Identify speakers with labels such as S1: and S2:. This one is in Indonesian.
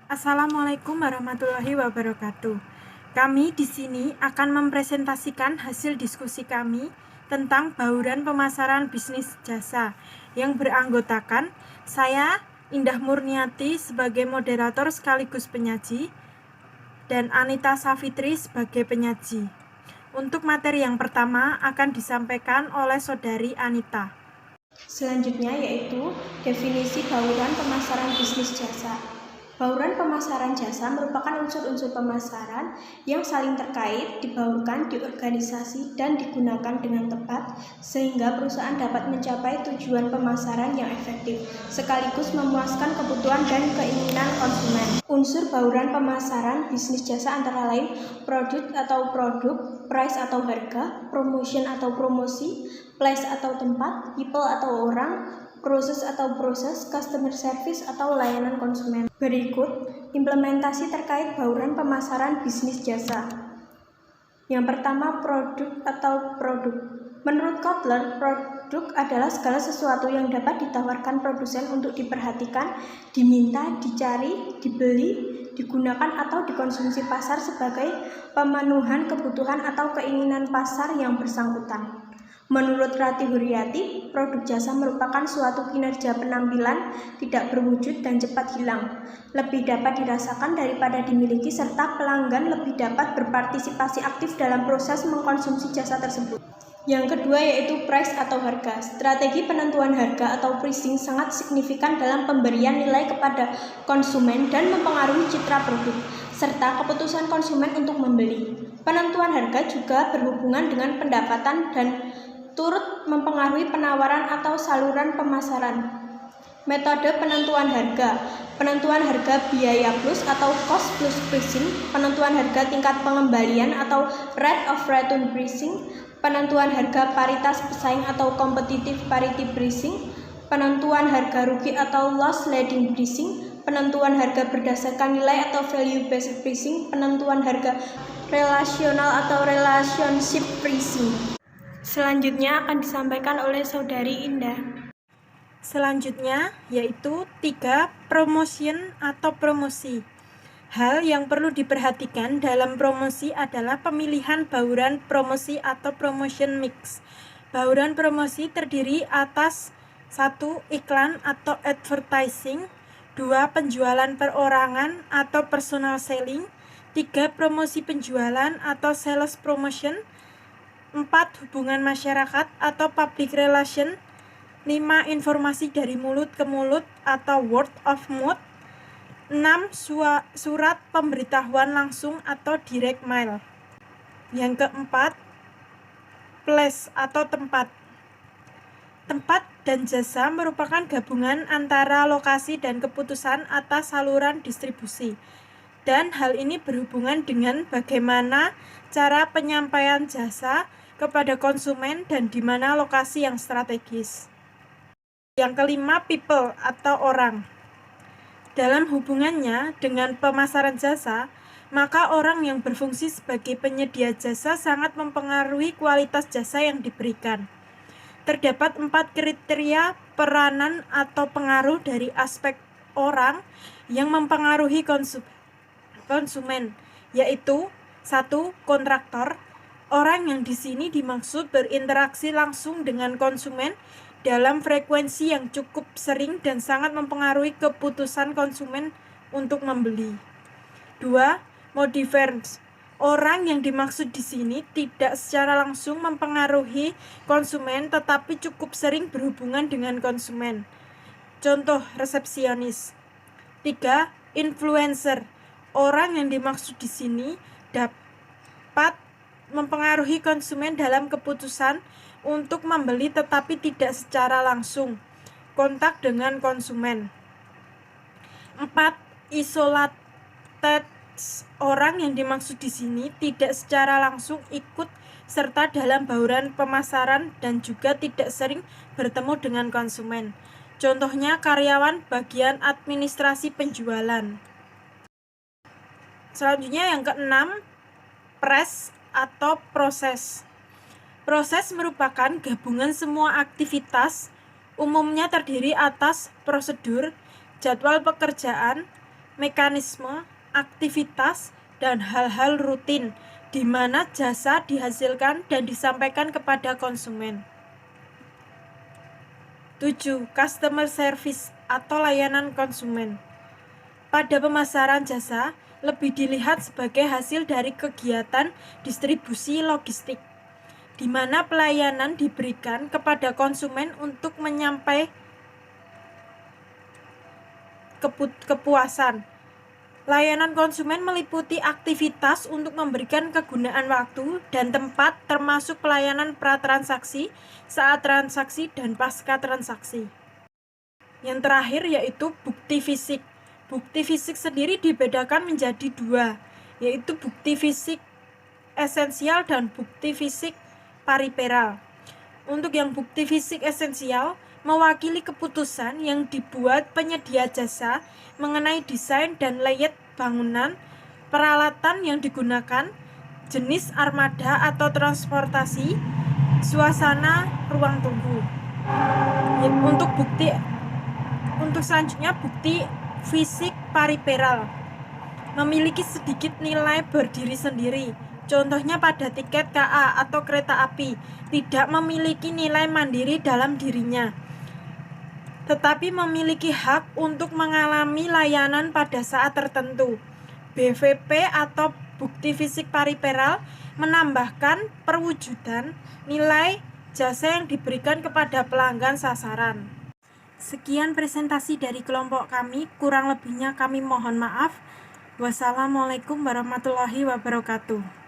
S1: Assalamualaikum warahmatullahi wabarakatuh. Kami di sini akan mempresentasikan hasil diskusi kami tentang bauran pemasaran bisnis jasa yang beranggotakan saya, Indah Murniati, sebagai moderator sekaligus penyaji, dan Anita Safitri sebagai penyaji. Untuk materi yang pertama akan disampaikan oleh Saudari Anita.
S2: Selanjutnya yaitu definisi bauran pemasaran bisnis jasa. Bauran pemasaran jasa merupakan unsur-unsur pemasaran yang saling terkait, dibaurkan, diorganisasi, dan digunakan dengan tepat sehingga perusahaan dapat mencapai tujuan pemasaran yang efektif, sekaligus memuaskan kebutuhan dan keinginan konsumen. Unsur bauran pemasaran bisnis jasa antara lain produk atau produk, price atau harga, promotion atau promosi, place atau tempat, people atau orang, proses atau proses, customer service atau layanan konsumen. Berikut implementasi terkait bauran pemasaran bisnis jasa. Yang pertama, produk atau produk. Menurut Kotler, produk adalah segala sesuatu yang dapat ditawarkan produsen untuk diperhatikan, diminta, dicari, dibeli, digunakan atau dikonsumsi pasar sebagai pemenuhan kebutuhan atau keinginan pasar yang bersangkutan. Menurut Rati Huryati, produk jasa merupakan suatu kinerja penampilan tidak berwujud dan cepat hilang, lebih dapat dirasakan daripada dimiliki, serta pelanggan lebih dapat berpartisipasi aktif dalam proses mengkonsumsi jasa tersebut. Yang kedua yaitu price atau harga. Strategi penentuan harga atau pricing sangat signifikan dalam pemberian nilai kepada konsumen dan mempengaruhi citra produk, serta keputusan konsumen untuk membeli. Penentuan harga juga berhubungan dengan pendapatan dan turut mempengaruhi penawaran atau saluran pemasaran. Metode penentuan harga. Penentuan harga biaya plus atau cost plus pricing, penentuan harga tingkat pengembalian atau rate of return pricing, penentuan harga paritas pesaing atau competitive parity pricing, penentuan harga rugi atau loss leading pricing, penentuan harga berdasarkan nilai atau value based pricing, penentuan harga relasional atau relationship pricing. Selanjutnya akan disampaikan oleh Saudari Indah.
S1: Selanjutnya yaitu 3. Promotion atau promosi. Hal yang perlu diperhatikan dalam promosi adalah pemilihan bauran promosi atau promotion mix. Bauran promosi terdiri atas 1. Iklan atau advertising, 2. Penjualan perorangan atau personal selling, 3. Promosi penjualan atau sales promotion, 4. Hubungan masyarakat atau public relation, 5. Informasi dari mulut ke mulut atau word of mouth, 6. Surat pemberitahuan langsung atau direct mail. Yang keempat, place atau tempat. Tempat dan jasa merupakan gabungan antara lokasi dan keputusan atas saluran distribusi. Dan hal ini berhubungan dengan bagaimana cara penyampaian jasa kepada konsumen dan di mana lokasi yang strategis. Yang kelima, people atau orang. Dalam hubungannya dengan pemasaran jasa, maka orang yang berfungsi sebagai penyedia jasa sangat mempengaruhi kualitas jasa yang diberikan. Terdapat 4 kriteria peranan atau pengaruh dari aspek orang yang mempengaruhi konsumen, yaitu 1. Kontraktor. Orang yang di sini dimaksud berinteraksi langsung dengan konsumen dalam frekuensi yang cukup sering dan sangat mempengaruhi keputusan konsumen untuk membeli. 2. Modifiers. Orang yang dimaksud di sini tidak secara langsung mempengaruhi konsumen tetapi cukup sering berhubungan dengan konsumen. Contoh, resepsionis. 3. Influencer. Orang yang dimaksud di sini dapat mempengaruhi konsumen dalam keputusan untuk membeli tetapi tidak secara langsung kontak dengan konsumen. 4. Isolated. Orang yang dimaksud di sini tidak secara langsung ikut serta dalam bauran pemasaran dan juga tidak sering bertemu dengan konsumen. Contohnya karyawan bagian administrasi penjualan. Selanjutnya yang keenam, press atau proses. Proses merupakan gabungan semua aktivitas, umumnya terdiri atas prosedur, jadwal pekerjaan, mekanisme, aktivitas, dan hal-hal rutin di mana jasa dihasilkan dan disampaikan kepada konsumen. 7. Customer service atau layanan konsumen. Pada pemasaran jasa, lebih dilihat sebagai hasil dari kegiatan distribusi logistik, di mana pelayanan diberikan kepada konsumen untuk menyampai kepuasan. Layanan konsumen meliputi aktivitas untuk memberikan kegunaan waktu dan tempat, termasuk pelayanan pra-transaksi, saat transaksi, dan pasca transaksi. Yang terakhir yaitu bukti fisik. Bukti fisik sendiri dibedakan menjadi dua, yaitu bukti fisik esensial dan bukti fisik pariperal. Untuk yang bukti fisik esensial, mewakili keputusan yang dibuat penyedia jasa mengenai desain dan layout bangunan, peralatan yang digunakan, jenis armada atau transportasi, suasana ruang tunggu. Untuk selanjutnya bukti fisik pariperal memiliki sedikit nilai berdiri sendiri. Contohnya pada tiket KA atau kereta api tidak memiliki nilai mandiri dalam dirinya, tetapi memiliki hak untuk mengalami layanan pada saat tertentu. BVP atau bukti fisik pariperal menambahkan perwujudan nilai jasa yang diberikan kepada pelanggan sasaran. Sekian presentasi dari kelompok kami, kurang lebihnya kami mohon maaf. Wassalamualaikum warahmatullahi wabarakatuh.